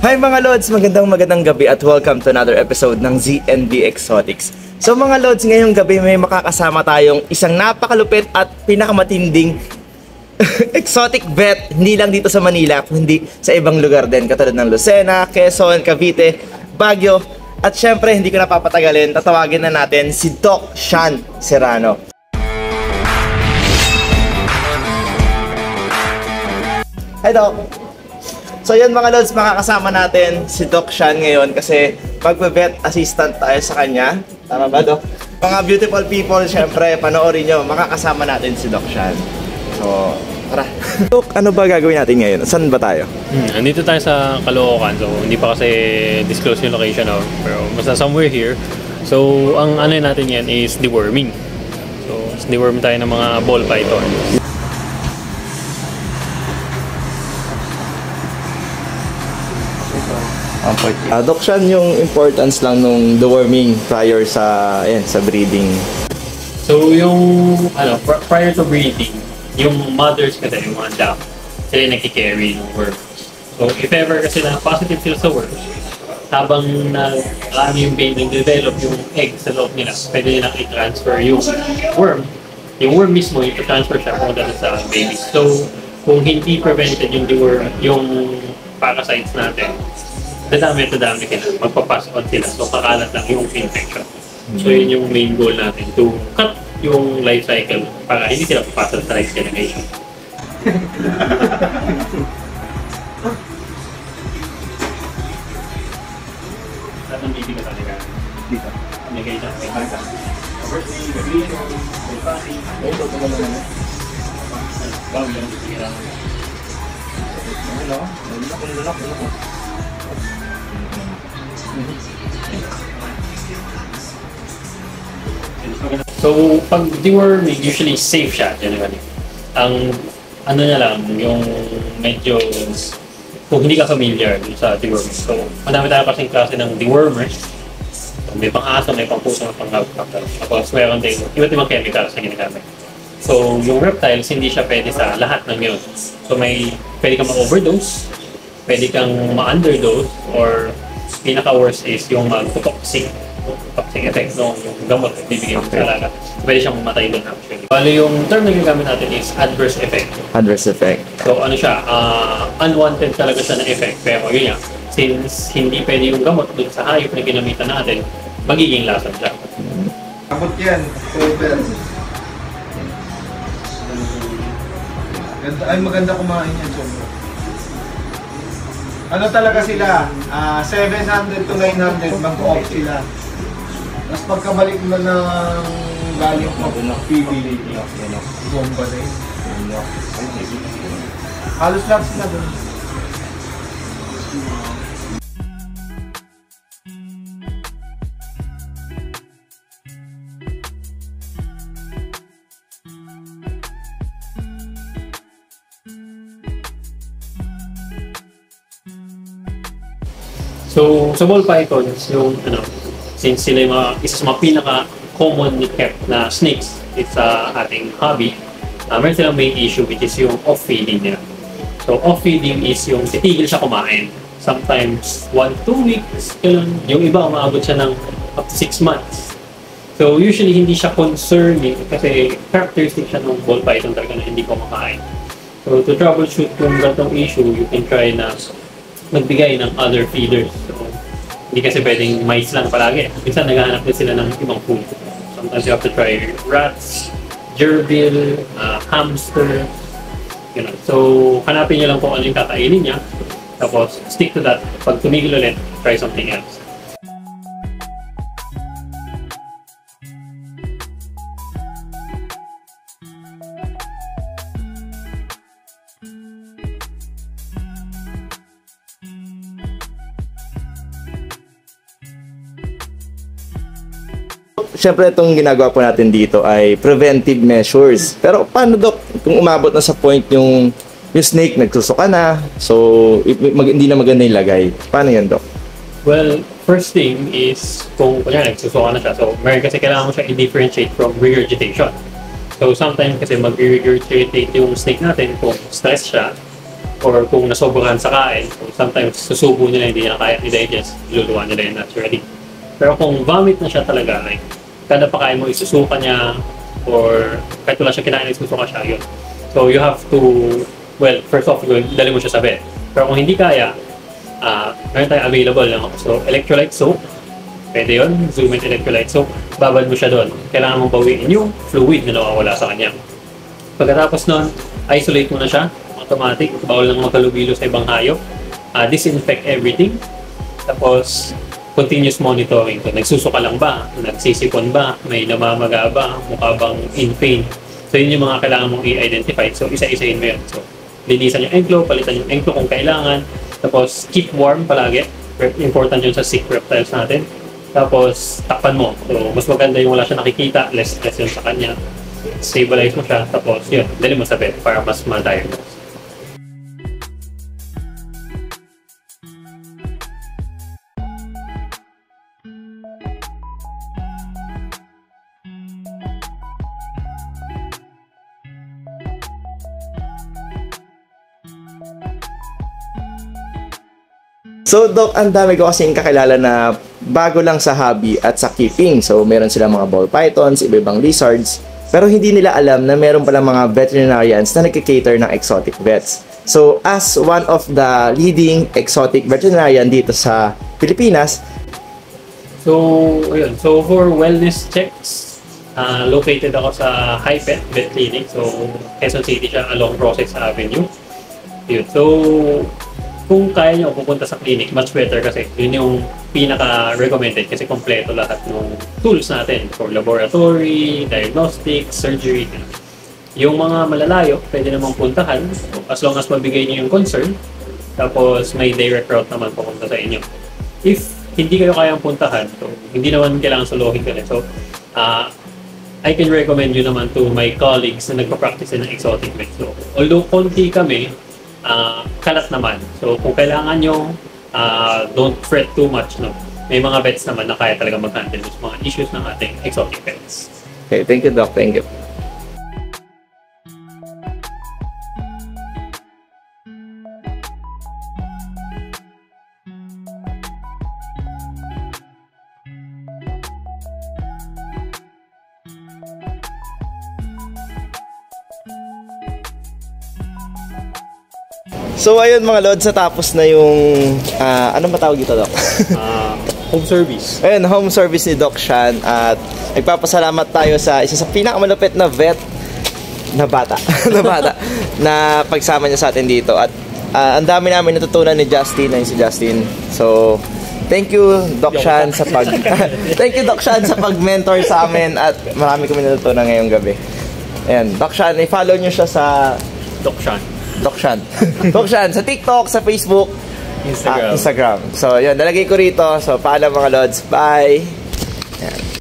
Hi mga Lods! Magandang gabi at welcome to another episode ng ZNB Exotics. So mga Lods, ngayong gabi may makakasama tayong isang napakalupit at pinakamatinding exotic vet, hindi lang dito sa Manila, kundi sa ibang lugar din, katulad ng Lucena, Quezon, Cavite, Baguio, at syempre hindi ko napapatagalin, tatawagin na natin si Doc Sean Serrano. Hi Doc! So yun mga Lods, makakasama natin si Doc Sean ngayon kasi magbe-vet assistant tayo sa kanya. Tama ba Doc? Mga beautiful people, syempre panoorin nyo, makakasama natin si Doc Sean. So, tara. Doc, ano ba gagawin natin ngayon? Saan ba tayo? Andito tayo sa Caloocan, so hindi pa kasi disclose yung location, no? Pero basta somewhere here. So, ang ano natin yan is deworming. So, deworm tayo ng mga ball python. Doc Sean, yung importance lang nung deworming prior sa breeding. So yung prior to breeding, yung mothers kasi yung mga duck, sila yung nagki-carry ng worms. So if ever kasi na positive sila sa worms, habang yung baby nag-develop yung egg sa loob nila, pwede nilang i-transfer yung worm. Yung worm mismo, i-transfer siya kung dahil sa baby. So kung hindi prevented yung deworm, yung parasites natin, dadami sila, magpapass on sila. So, kakalat lang yung infection. So, yun yung main goal natin, to cut yung life cycle para hindi sila papasok sa next generation. Saan ang baby ka talaga? Dito. Nagay siya. May bata. First day, may pati. Ito naman naman. Wow, yan. Sige lang. Ano? Ano? So, pag deworming, usually safe siya, generally. Ang ano niya lang, yung medyo, kung hindi ka familiar sa deworming. So, madami tayo kasing klase ng dewormers. So, may pang-aso, may pang-puso, may pang-hawk. Tapos, mayroon din iba't ibang chemicals na ginagamit. So, yung reptiles, hindi siya pwede sa lahat ng yun. So, pwede kang ma-overdose, pwede kang ma-underdose, or pinaka-worst is yung toxic effect ng gamot na bibigyan mo sa alaga. Pwede siyang mamatay doon actually. Bali yung term na ginagamit natin is adverse effect. Adverse effect. So ano siya, unwanted talaga siya na effect. Pero yun yan, since hindi pwede yung gamot doon sa hayop na ginamitan natin, magiging lason siya. Abot yan, over. Ay maganda kumain yan, sobra. Ano talaga sila? 700 to 900 mag-off sila. Tapos pagkabalik mo ng galing PBB, bomba na yun. Halos lahat sila doon. So, sa ball pythons, yung since sila yung isa sa mga pinaka-commonly kept na snakes sa ating hobby, meron silang main issue which is yung off-feeding nila. So, off-feeding is yung titigil siya kumain. Sometimes 1 to 2 weeks, yung iba umaabot siya ng up to 6 months. So, usually hindi siya concerning kasi characteristic siya ng ball python talaga na hindi kumakain. So, to troubleshoot yung ganitong issue, you can try na magbigay ng other feeders. So, hindi kasi pwedeng mais lang palagi. Minsan naghahanap din sila ng ibang food. Sometimes you have to try rats, gerbil, hamster, you know. So, hanapin niyo lang kung ano yung kakainin niya. Tapos, stick to that. Pag tumigil ulit, try something else. Siyempre itong ginagawa po natin dito ay preventive measures. Pero paano Doc kung umabot na sa point yung snake nagsusuka na, so hindi na maganda yung lagay? Paano yan Doc? Well, first thing is kung kunyari nagsusuka na siya, so meron kasi kailangan mo siya i-differentiate from regurgitation. So sometimes kasi mag-regurgitate yung snake natin kung stress siya or kung nasobrahan sa kain, so sometimes susubo nila, hindi na kaya i-digest, iluluwa nila yun naturally. Pero kung vomit na siya talaga, like kada pakain mo isusuka niya or kahit wala siya kinain, isusuka siya, yun. So you have to, well, first off, dali mo siya sa vet. Pero kung hindi kaya, meron tayong available lang. So electrolyte soap, pwede yun, Zoomit electrolyte soap, babad mo siya doon. Kailangan mong bawiin yung fluid na nawawala sa kanya. Pagkatapos nun, isolate mo na siya, automatic, bawal lang magkalubilo sa ibang hayop. Disinfect everything. Tapos, continuous monitoring. So, nagsusuka lang ba? Nagsisipon ba? May namamaga ba? Mukha bang in pain? So, yun yung mga kailangan mong i-identify. So, isa-isain mo yun. So, linisan yung enclo, palitan yung enclo kung kailangan. Tapos, keep warm palagi. Important yun sa sick reptiles natin. Tapos, takpan mo. So, mas maganda yung wala siya nakikita. Less stress yun sa kanya. Stabilize mo siya. Tapos, yun, dali mo sa vet para mas ma-diagnose. So, Doc, ang dami ko kasing kakilala na bago lang sa hobby at sa keeping. So, meron silang mga ball pythons, iba-ibang lizards. Pero hindi nila alam na meron pala mga veterinarians na nagkikater ng exotic vets. So, as one of the leading exotic veterinarian dito sa Pilipinas. So, ayun. So, for wellness checks, located ako sa Hi-Pet Vet Clinic. So, Quezon City siya, along Rosex Avenue. Yun. So, kung kaya nyo pupunta sa clinic, much better kasi yun yung pinaka-recommended kasi kompleto lahat ng tools natin for laboratory, diagnostics, surgery. Yung mga malalayo, pwede namang puntahan as long as mabigay nyo yung concern. Tapos may direct route naman pupunta sa inyo. If hindi kayo kayang puntahan, so hindi naman kailangan suluhin ka rin. So, I can recommend you naman to my colleagues na nagpa-practice ng exotic vet. So, although konti kami, kalat naman. So, kung kailangan nyo, don't fret too much, no? May mga vets naman na kaya talaga mag-handle sa mga issues ng ating exotic pets. Okay, thank you, Doc. Thank you. So ayun mga lods, natapos na yung anong matawag dito, Doc? Home service. Ayun, home service ni Doc Sean at nagpapasalamat tayo sa isa sa pinakamalupit na vet na bata na pagsama niya sa atin dito at ang dami namin natutunan ni Justin, na si Justin. So thank you Doc Sean sa thank you Doc Sean sa pag-mentor sa amin at marami kami natutunan ngayong gabi. Ayan, Doc Sean, i-follow niyo siya sa Doc Sean. Doc Sean. Doc Sean sa TikTok, sa Facebook, Instagram. Instagram. So, yun, nalagay ko rito. So, paalam mga lods. Bye! Yan.